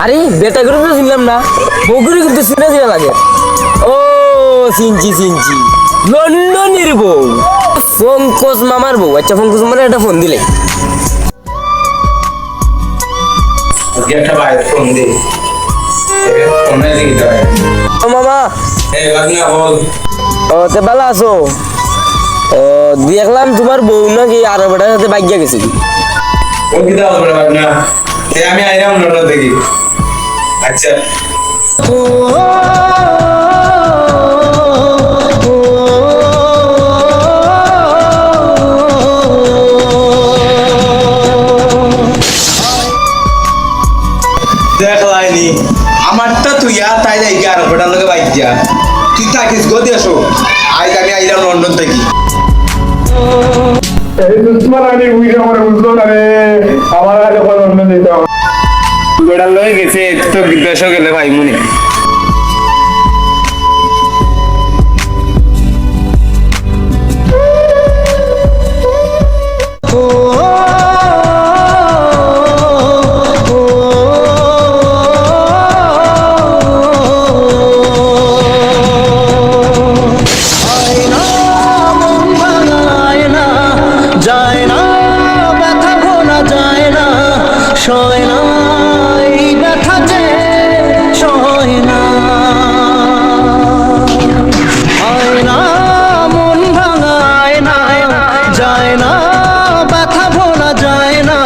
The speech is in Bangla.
আরে বেটা করে তো চিনলাম না, বগুড়ি কিন্তু চিনা চিনা লাগে। ও চিনছি চিনছি, লন্ডনের বউ, পঙ্কজ মামার বউ। আচ্ছা পঙ্কজ মামার একটা ফোন দিলে। একটা ভাই ফোন দে, ফোনে দিতে হয়। ও মামা, এই বাগনা বল। ও তে ভালো আছো? ও দেখলাম তোমার বউ নাকি আর বেটার সাথে বাইক গেছে। ও কি দাও বড় বাগনা, তে আমি আইরাম লন্ডন থেকে। আচ্ছা দেখলাইনি আমারটা তুই আর তাই যাই আর বেটার লগে বাইক যা, তুই থাকিস গদি আসো। আজ আমি আইলাম লন্ডন থেকে। এই দুশ্মন আমি বুঝে আমার বুঝলো না রে, আমার কাছে কোনো অন্য দিতে হবে। বেটার লগে গেছে তো দেশও গেলে ভাই মনে। ও